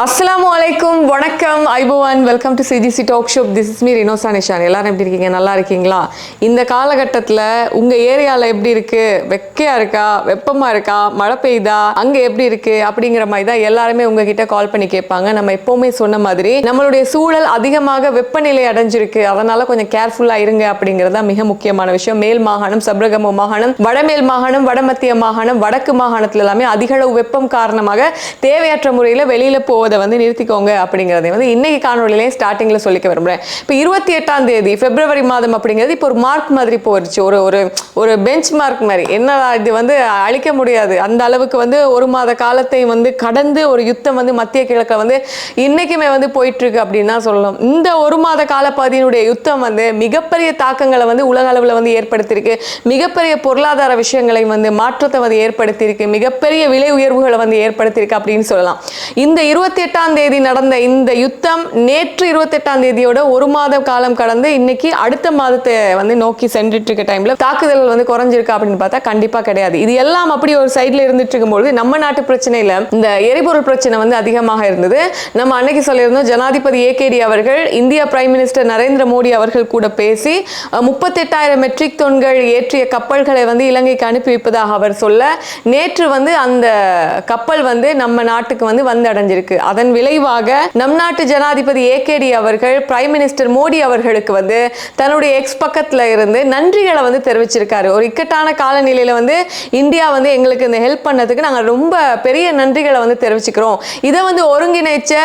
Assalamualaikum, வணக்கம், ஐபோவான், welcome to CGC talk shop. This is me Rinosa Nishan. எல்லாரும் எப்படி இருக்கீங்க? நல்லா இருக்கீங்களா? இந்த காலகட்டத்தில் உங்கள் ஏரியாவில் எப்படி இருக்கு? வெக்கையா இருக்கா, வெப்பமாக இருக்கா, மழை பெய்யுதா, அங்கே எப்படி இருக்கு அப்படிங்கிற மாதிரி தான் எல்லாருமே உங்ககிட்ட கால் பண்ணி கேட்பாங்க. நம்ம எப்போவுமே சொன்ன மாதிரி நம்மளுடைய சூழல் அதிகமாக வெப்பநிலை அடைஞ்சிருக்கு, அதனால கொஞ்சம் கேர்ஃபுல்லாக இருங்க அப்படிங்கிறது தான் மிக முக்கியமான விஷயம். மேல் மாகாணம், சப்ரகமு மாகாணம், வடமேல் மாகாணம், வடமத்திய மாகாணம், வடக்கு மாகாணத்தில் எல்லாமே அதிக அளவு வெப்பம் காரணமாக தேவையற்ற முறையில் வெளியில் போக வந்து நிறுத்திக்கோங்க அப்படிங்கறதை வந்து இன்னைக்கு காணொளியிலே ஸ்டார்டிங்ல சொல்லிக்க விரும்புறேன். இப்போ 28ஆம் தேதி பிப்ரவரி மாதம் அப்படிங்கிறது இப்போ ஒரு மார்க் மாதிரி போயிடுச்சு, ஒரு பெஞ்ச் மார்க் மாதிரி. என்ன இது வந்து அழிக்க முடியாது, அந்த அளவுக்கு வந்து ஒரு மாத காலத்தை வந்து கடந்து ஒரு யுத்தம் வந்து மத்திய கிழக்க வந்து இன்னைக்குமே வந்து போயிட்டு இருக்கு அப்படின்னு தான் சொல்லணும். இந்த ஒரு மாத காலப்பகுதியினுடைய யுத்தம் வந்து மிகப்பெரிய தாக்கங்களை வந்து உலக அளவில் வந்து ஏற்படுத்தியிருக்கு. மிகப்பெரிய பொருளாதார விஷயங்களை வந்து மாற்றத்தை வந்து ஏற்படுத்தியிருக்கு. மிகப்பெரிய விலை உயர்வுகளை வந்து ஏற்படுத்தியிருக்கு அப்படின்னு சொல்லலாம். இந்த 28ஆம் தேதி நடந்த இந்த யுத்தம் நேற்று 28ஆம் தேதியோட ஒரு மாத காலம் கடந்து இன்னைக்கு அடுத்த மாதத்தை வந்து நோக்கி சென்றுட்டு இருக்க டைம்ல தாக்குதல்கள் வந்து குறைஞ்சிருக்கா அப்படின்னு பார்த்தா கண்டிப்பா கிடையாது. இது எல்லாம் அப்படி ஒரு சைட்ல இருந்துட்டு இருக்கும்போது நம்ம நாட்டு பிரச்சனையில இந்த எரிபொருள் பிரச்சனை வந்து அதிகமாக இருந்தது. நம்ம அன்னைக்கு சொல்லியிருந்தோம், ஜனாதிபதி ஏகேடி அவர்கள் இந்திய பிரைம் மினிஸ்டர் நரேந்திர மோடி அவர்கள் கூட பேசி 38,000 மெட்ரிக் டன்கள் ஏற்றிய கப்பல்களை வந்து இலங்கைக்கு அனுப்பி வைப்பதாக அவர் சொல்ல, நேற்று வந்து அந்த கப்பல் வந்து நம்ம நாட்டுக்கு வந்து அடைஞ்சிருக்கு. அதன் விளைவாக நம் நாட்டு ஜனாதிபதி ஏகேடி அவர்கள் பிரைம் மினிஸ்டர் மோடி அவர்களுக்கு வந்து தன்னுடைய எக்ஸ் பக்கத்துல இருந்து நன்றிகளை வந்து தெரிவிச்சிருக்காரு. ஒரு இக்கட்டான காலநிலையில வந்து இந்தியா வந்து எங்களுக்கு இந்த ஹெல்ப் பண்ணதுக்கு நாங்கள் ரொம்ப பெரிய நன்றிகளை வந்து தெரிவிச்சுக்கிறோம். இதை வந்து ஒருங்கிணைச்ச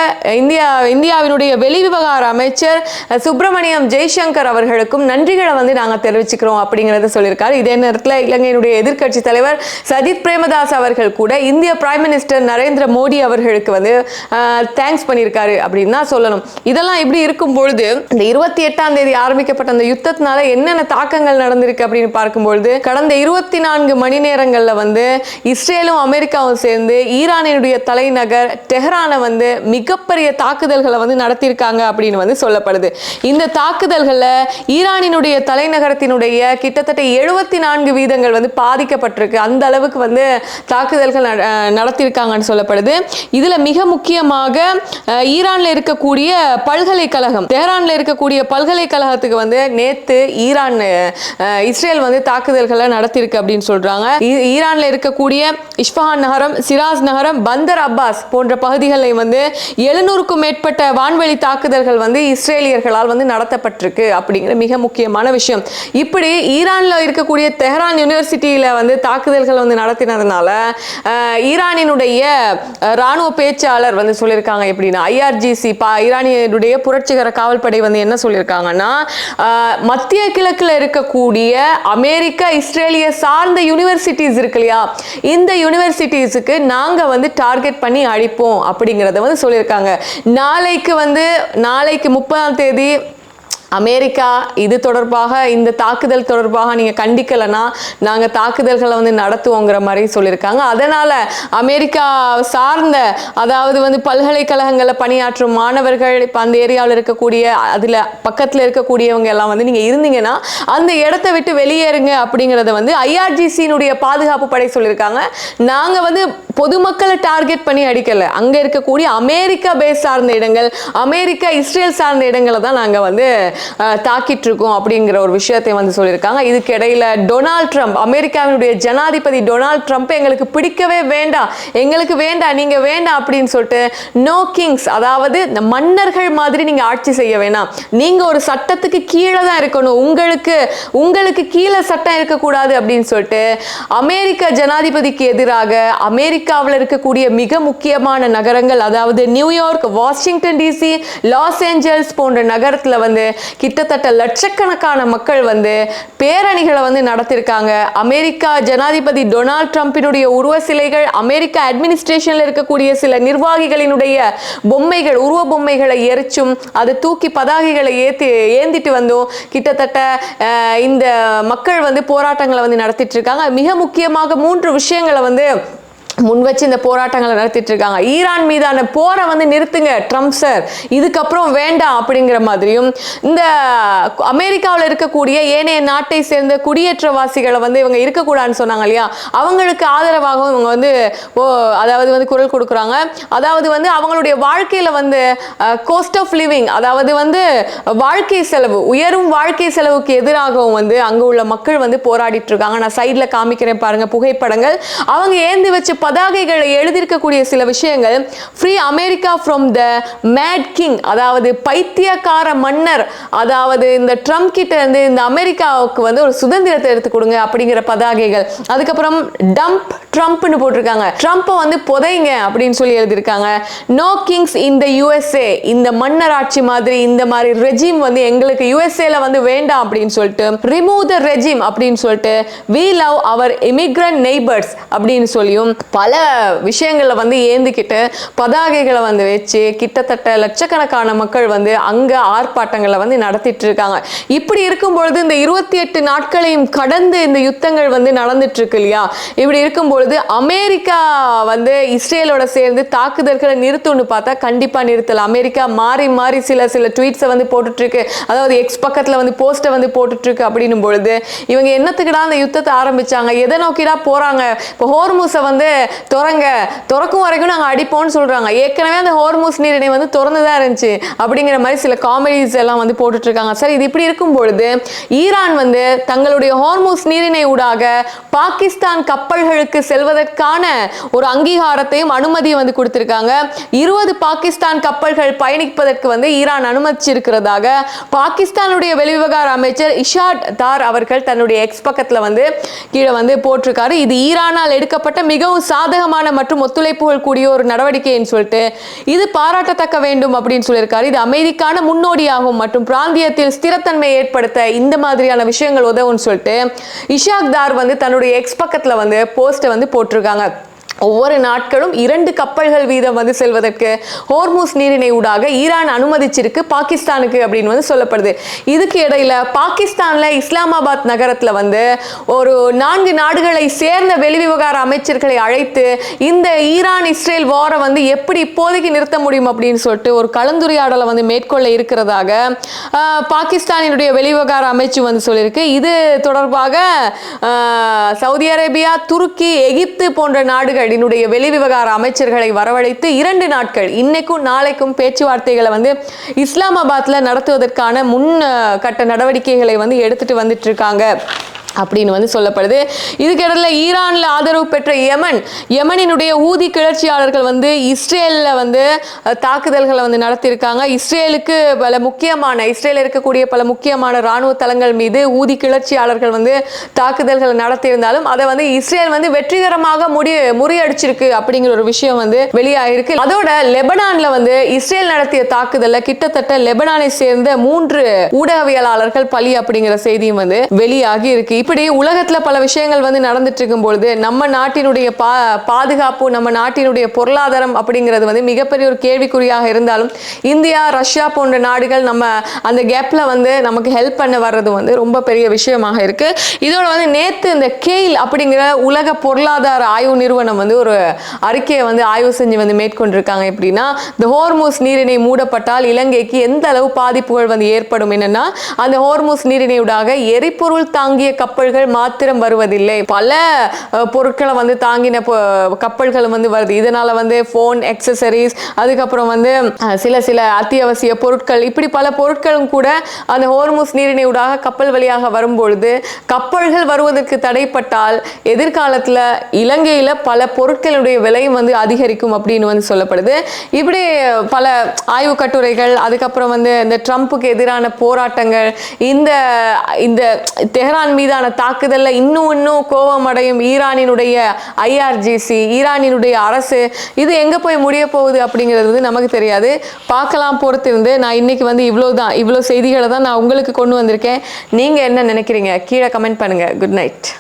இந்தியாவினுடைய வெளிவிவகார அமைச்சர் சுப்பிரமணியம் ஜெய்சங்கர் அவர்களுக்கும் நன்றிகளை வந்து நாங்கள் தெரிவிச்சுக்கிறோம் அப்படிங்கிறத சொல்லியிருக்காரு. இதே நேரத்தில் இலங்கையினுடைய எதிர்க்கட்சி தலைவர் சஜித் பிரேமதாஸ் அவர்கள் கூட இந்திய பிரைம் மினிஸ்டர் நரேந்திர மோடி அவர்களுக்கு வந்து தேங்க்ஸ் பண்ணியிருக்காரு அப்படின்னு தான் சொல்லணும். இதெல்லாம் இப்படி இருக்கும் பொழுது இந்த 28ஆம் தேதி ஆரம்பிக்கப்பட்ட அந்த யுத்தத்தினால என்னென்ன தாக்கங்கள் நடந்திருக்கு அப்படின்னு பார்க்கும்பொழுது, கடந்த 24 மணி நேரங்கள்ல வந்து இஸ்ரேலும் அமெரிக்காவும் சேர்ந்து ஈரானினுடைய தலைநகர் டெஹ்ரானை வந்து மிகப்பெரிய தாக்குதல்களை வந்து நடத்தியிருக்காங்க அப்படின்னு வந்து சொல்லப்படுது. இந்த தாக்குதல்கள்ல ஈரானினுடைய தலைநகரத்தினுடைய கிட்டத்தட்ட 74% வந்து பாதிக்கப்பட்டிருக்கு. அந்த அளவுக்கு வந்து தாக்குதல்கள் நடத்தியிருக்காங்கன்னு சொல்லப்படுது. இதுல மிக முக்கியமாக ஈரான்ல இருக்கக்கூடிய பல்கலைக்கழகம், தெஹ்ரான்ல இருக்கக்கூடிய பல்கலைக்கழகத்துக்கு வந்து நேத்து இஸ்ரேல் வந்து தாக்குதல்களை நடத்தியிருக்கு அப்படின்னு சொல்றாங்க. ஈரான்ல இருக்கக்கூடிய இஸ்ஃபஹான் நகரம், சிராஸ் நகரம், பந்தர் அப்பாஸ் போன்ற பகுதிகளில் வந்து 700க்கும் மேற்பட்ட வான்வெளி தாக்குதல்கள் வந்து இஸ்ரேலியர்களால் வந்து நடத்தப்பட்டிருக்கு அப்படிங்கிற மிக முக்கியமான விஷயம். இப்படி ஈரான்ல இருக்கக்கூடிய தெஹ்ரான் யூனிவர்சிட்டியில வந்து தாக்குதல்கள் வந்து நடத்தினதுனால ஈரானினுடைய ராணுவ பேச்சாளர் வந்து சொல்லியிருக்காங்க எப்படின்னா, ஐஆர்ஜிசி ஈரானியனுடைய புரட்சிகர காவல்படை வந்து என்ன சொல்லியிருக்காங்கன்னா, மத்திய கிழக்கில் இருக்கக்கூடிய அமெரிக்கா இஸ்ரேலிய சார்ந்த யூனிவர்சிட்டிஸ் இருக்கு இல்லையா, இந்த யூனிவர்சிட்டிஸுக்கு நாங்க வந்து டார்கெட் பண்ணி அழிப்போம் அப்படிங்கிறத வந்து சொல்லியிருக்காங்க. நாளைக்கு 30ஆம் தேதி அமெரிக்கா இது தொடர்பாக, இந்த தாக்குதல் தொடர்பாக நீங்கள் கண்டிக்கலைன்னா நாங்கள் தாக்குதல்களை வந்து நடத்துவோங்கிற மாதிரி சொல்லியிருக்காங்க. அதனால் அமெரிக்கா சார்ந்த, அதாவது வந்து பல்கலைக்கழகங்களில் பணியாற்றும் மாணவர்கள், இப்போ அந்த ஏரியாவில் இருக்கக்கூடிய, அதில் பக்கத்தில் இருக்கக்கூடியவங்க எல்லாம் வந்து நீங்கள் இருந்தீங்கன்னா அந்த இடத்த விட்டு வெளியேறுங்க அப்படிங்கிறத வந்து ஐஆர்ஜிசியினுடைய பாதுகாப்பு படை சொல்லியிருக்காங்க. நாங்கள் வந்து பொதுமக்களை டார்கெட் பண்ணி அடிக்கலை, அங்கே இருக்கக்கூடிய அமெரிக்கா பேஸ் சார்ந்த இடங்கள், அமெரிக்கா இஸ்ரேல் சார்ந்த இடங்களை தான் நாங்கள் வந்து தாக்கிட்டு இருக்கோம் அப்படிங்கிற ஒரு விஷயத்தை வந்து சொல்லியிருக்காங்க. இதுக்கு இடையில டொனால்ட் ட்ரம்ப், அமெரிக்காவினுடைய ஜனாதிபதி டொனால்ட் ட்ரம்ப் எங்களுக்கு பிடிக்கவே வேண்டாம், எங்களுக்கு வேண்டாம், நீங்க வேண்டாம் அப்படின்னு சொல்லிட்டு நோ கிங்ஸ், அதாவது இந்த மன்னர்கள் மாதிரி நீங்க ஆட்சி செய்ய வேணாம், நீங்க ஒரு சட்டத்துக்கு கீழே தான் இருக்கணும், உங்களுக்கு கீழே சட்டம் இருக்கக்கூடாது அப்படின்னு சொல்லிட்டு அமெரிக்க ஜனாதிபதிக்கு எதிராக அமெரிக்காவில் இருக்கக்கூடிய மிக முக்கியமான நகரங்கள், அதாவது New York, Washington DC, Los Angeles போன்ற நகரத்துல வந்து கிட்டத்தட்ட லட்சக்கணக்கான மக்கள் வந்து பேரணிகளை வந்து நடத்திருக்காங்க. அமெரிக்கா ஜனாதிபதி டொனால்ட் ட்ரம்பினுடைய உருவ சிலைகள், அமெரிக்கா அட்மினிஸ்ட்ரேஷன்ல இருக்கக்கூடிய சில நிர்வாகிகளினுடைய பொம்மைகள், உருவ பொம்மைகளை எரிச்சும் அதை தூக்கி பதாகைகளை ஏந்திட்டு வந்தோம். கிட்டத்தட்ட இந்த மக்கள் வந்து போராட்டங்களை வந்து நடத்திட்டு இருக்காங்க. மிக முக்கியமாக 3 விஷயங்களை வந்து முன் வச்சு இந்த போராட்டங்களை நடத்திட்டு இருக்காங்க. ஈரான் மீதான போரை வந்து நிறுத்துங்க ட்ரம்ப் சார், இதுக்கப்புறம் வேண்டாம் அப்படிங்கிற மாதிரியும் இந்த அமெரிக்காவில் இருக்கக்கூடிய ஏனைய நாட்டை சேர்ந்த குடியேற்றவாசிகளை வந்து இவங்க இருக்கக்கூடாதுன்னு சொன்னாங்க இல்லையா, அவங்களுக்கு ஆதரவாகவும் இவங்க வந்து அதாவது வந்து குரல் கொடுக்குறாங்க. அதாவது வந்து அவங்களுடைய வாழ்க்கையில வந்து கோஸ்ட் ஆஃப் லிவிங், அதாவது வந்து வாழ்க்கை செலவு, உயரும் வாழ்க்கை செலவுக்கு எதிராகவும் வந்து அங்க உள்ள மக்கள் வந்து போராடிட்டு இருக்காங்க. நான் சைட்ல காமிக்கிறேன் பாருங்க புகைப்படங்கள். அவங்க ஏந்தி வச்சு பதாகைகளை எழுதியிருக்கக்கூடிய சில விஷயங்கள், free America from the mad king, அதாவது பைத்தியக்கார மன்னர், அதாவது இந்த ட்ரம்ப் கிட்ட இருந்து இந்த அமெரிக்காவுக்கு வந்து ஒரு சுதந்திரத்தை எடுத்து கொடுங்க அப்படிங்கிற பதாகைகள். அதுக்கப்புறம் டம்ப் ட்ரம்ப்னு போட்டிருக்காங்க, ட்ரம்ப்பை வந்து புதைங்க அப்படின்னு சொல்லி எழுதியிருக்காங்க. நோ கிங்ஸ் இன் த யுஎஸ்ஏ, இந்த மன்னர் ஆட்சி மாதிரி இந்த மாதிரி ரெஜிம் வந்து எங்களுக்கு யுஎஸ்ஏல வந்து வேண்டாம் அப்படின்னு சொல்லிட்டு, ரிமூவ் த ரெஜிம் அப்படின்னு சொல்லிட்டு, we love our immigrant neighbours அப்படின்னு சொல்லியும் பல விஷயங்களை வந்து ஏந்திக்கிட்டு பதாகைகளை வந்து வச்சு கிட்டத்தட்ட லட்சக்கணக்கான மக்கள் வந்து அங்க ஆர்ப்பாட்டங்களை வந்து நடத்திட்டு இருக்காங்க. இப்படி இருக்கும் பொழுது இந்த 28 நாட்களையும் கடந்து இந்த யுத்தங்கள் வந்து நடந்துட்டு இருக்கு இல்லையா, இப்படி இருக்கும் பொழுது அமெரிக்கா வந்து இஸ்ரேலோட சேர்ந்து தாக்குதல்களை நிறுத்தும்னு பார்த்தா கண்டிப்பா நிறுத்தல. அமெரிக்கா மாறி மாறி சில ட்வீட்ஸை வந்து போட்டுட்டு இருக்கு, அதாவது எக்ஸ் பக்கத்துல வந்து போஸ்ட்டை வந்து போட்டுட்டு இருக்கு. அப்படின்னும் பொழுது இவங்க என்னத்துக்குடா அந்த யுத்தத்தை ஆரம்பிச்சாங்க, எதை நோக்கிடா போறாங்க, இப்போ ஹோர்முஸை வந்து திறக்கும் வரைக்கும் நாங்கள் அடிப்போம்னு சொல்றாங்க. ஏற்கனவே அந்த ஹோர்முஸ் நீரிணை வந்து திறந்துதான் இருந்துச்சு அப்படிங்கிற மாதிரி சில காமெடிஸ் எல்லாம் வந்து போட்டுட்டு இருக்காங்க. சரி, இது இப்படி இருக்கும் பொழுது ஈரான் வந்து தங்களுடைய ஹோர்முஸ் நீரிணை ஊடாக பாகிஸ்தான் கப்பல்களுக்கு செல்வதற்கான ஒரு அங்கீகாரத்தையும் அனுமதியை வந்து கொடுத்திருக்காங்க. 20 பாகிஸ்தான் கப்பல்கள் பயணிப்பதற்கு வந்து ஈரான் அனுமதிச்சிருக்கிறதாக பாகிஸ்தானுடைய வெளிவிவகார அமைச்சர் இஷாட் தார் அவர்கள் தன்னுடைய எக்ஸ் பக்கத்துல வந்து கீழே வந்து போட்டிருக்காரு. இது ஈரானால் எடுக்கப்பட்ட மிகவும் சாதகமான மற்றும் ஒத்துழைப்புகள் கூடிய ஒரு நடவடிக்கைன்னு சொல்லிட்டு இது பாராட்டத்தக்க வேண்டும் அப்படின்னு சொல்லியிருக்காரு. இது அமைதிக்கான முன்னோடியாகும் மற்றும் பிராந்தியத்தில் ஸ்திரத்தன்மை ஏற்படுத்த இந்த மாதிரியான விஷயங்கள் உதவும்னு சொல்லிட்டு இஷாக் தார் வந்து தன்னுடைய எக்ஸ் பக்கத்துல வந்து போஸ்ட்டை வந்து போட்டிருக்காங்க. ஒவ்வொரு நாட்களும் 2 கப்பல்கள் வீதம் வந்து செல்வதற்கு ஹோர்முஸ் நீரிணை ஊடாக ஈரான் அனுமதிச்சிருக்கு பாகிஸ்தானுக்கு அப்படின்னு வந்து சொல்லப்படுது. இதுக்கு இடையில பாகிஸ்தான்ல இஸ்லாமாபாத் நகரத்துல வந்து ஒரு 4 நாடுகளை சேர்ந்த வெளிவிவகார அமைச்சர்களை அழைத்து இந்த ஈரான் இஸ்ரேல் வாரை வந்து எப்படி இப்போதைக்கு நிறுத்த முடியும் அப்படின்னு சொல்லிட்டு ஒரு கலந்துரையாடலை வந்து மேற்கொள்ள இருக்கிறதாக பாகிஸ்தானினுடைய வெளிவிவகார அமைச்சு வந்து சொல்லியிருக்கு. இது தொடர்பாக சவுதி அரேபியா, துருக்கி, எகிப்து போன்ற நாடுகள் என்னுடைய வெளிவிவகார அமைச்சர்களை வரவழைத்து 2 நாட்கள் இன்னைக்கும் நாளைக்கும் பேச்சுவார்த்தைகளை வந்து இஸ்லாமாபாத்ல நடத்துவதற்கான முன் கட்ட நடவடிக்கைகளை வந்து எடுத்துட்டு வந்துட்டு இருக்காங்க அப்படின்னு வந்து சொல்லப்படுது. இதுக்கிடையில ஈரான்ல ஆதரவு பெற்ற யமனினுடைய ஊதி கிளர்ச்சியாளர்கள் வந்து இஸ்ரேல்ல வந்து தாக்குதல்களை வந்து நடத்தியிருக்காங்க. இஸ்ரேலுக்கு இஸ்ரேல் இருக்கக்கூடிய பல முக்கியமான ராணுவ தளங்கள் மீது ஊதி கிளர்ச்சியாளர்கள் வந்து தாக்குதல்களை நடத்தியிருந்தாலும் அதை வந்து இஸ்ரேல் வந்து வெற்றிகரமாக முறியடிச்சிருக்கு அப்படிங்கிற ஒரு விஷயம் வந்து வெளியாயிருக்கு. அதோட லெபனான்ல வந்து இஸ்ரேல் நடத்திய தாக்குதல்ல கிட்டத்தட்ட லெபனானை சேர்ந்த 3 ஊடகவியலாளர்கள் பலி அப்படிங்கிற செய்தியும் வந்து வெளியாகி இருக்கு. இப்படி உலகத்துல பல விஷயங்கள் வந்து நடந்துட்டு இருக்கும் பொழுது நம்ம நாட்டினுடைய பாதுகாப்பு, நம்ம நாட்டினுடைய பொருளாதாரம் அப்படிங்கிறது வந்து மிகப்பெரிய ஒரு கேள்விக்குறியாக இருந்தாலும் இந்தியா, ரஷ்யா போன்ற நாடுகள் நம்ம அந்த கேப்ல வந்து நமக்கு ஹெல்ப் பண்ண வர்றது வந்து ரொம்ப பெரிய விஷயமாக இருக்கு. இதோட வந்து நேத்து இந்த கெயில் அப்படிங்கிற உலக பொருளாதார ஆய்வு நிறுவனம் வந்து ஒரு அறிக்கையை வந்து ஆய்வு செஞ்சு வந்து மேற்கொண்டிருக்காங்க. எப்படின்னா, இந்த ஹோர்முஸ் நீரிணை மூடப்பட்டால் இலங்கைக்கு எந்த அளவு பாதிப்புகள் வந்து ஏற்படும். என்னன்னா, அந்த ஹோர்முஸ் நீரிணையூடாக எரிபொருள் தாங்கிய கப்பல்கள் மாத்திரம் வருவதில்லை, பல பொருட்களை வந்து தாங்கின கப்பல்கள் வந்து வருது. இதனால வந்து போன், எக்ஸசரிஸ், அதுக்கப்புறம் வந்து சில அத்தியாவசிய பொருட்கள், இப்படி பல பொருட்களும் கூட அந்த ஹோர்முஸ் நீரிணை ஊடாக கப்பல் வழியாக வரும்பொழுது கப்பல்கள் வருவதற்கு தடைப்பட்டால் எதிர்காலத்தில் இலங்கையில பல பொருட்களுடைய விலையும் வந்து அதிகரிக்கும் அப்படின்னு வந்து சொல்லப்படுது. இப்படி பல ஆய்வு கட்டுரைகள், அதுக்கப்புறம் வந்து இந்த ட்ரம்ப்புக்கு எதிரான போராட்டங்கள், இந்த தெஹ்ரான் மீதான தாக்குதல்ல இன்னும் கோபம் அடையும் ஈரானினுடைய IRGC, ஈரானினுடைய அரசு, இது எங்க போய் முடிய போகுது அப்படிங்கிறது வந்து நமக்கு தெரியாது. பார்க்கலாம், பொறுத்திருந்து. நான் இன்னைக்கு வந்து இவ்வளோ செய்திகளை தான் நான் உங்களுக்கு கொண்டு வந்திருக்கேன். நீங்க என்ன நினைக்கிறீங்க? கீழே கமெண்ட் பண்ணுங்க. Good night.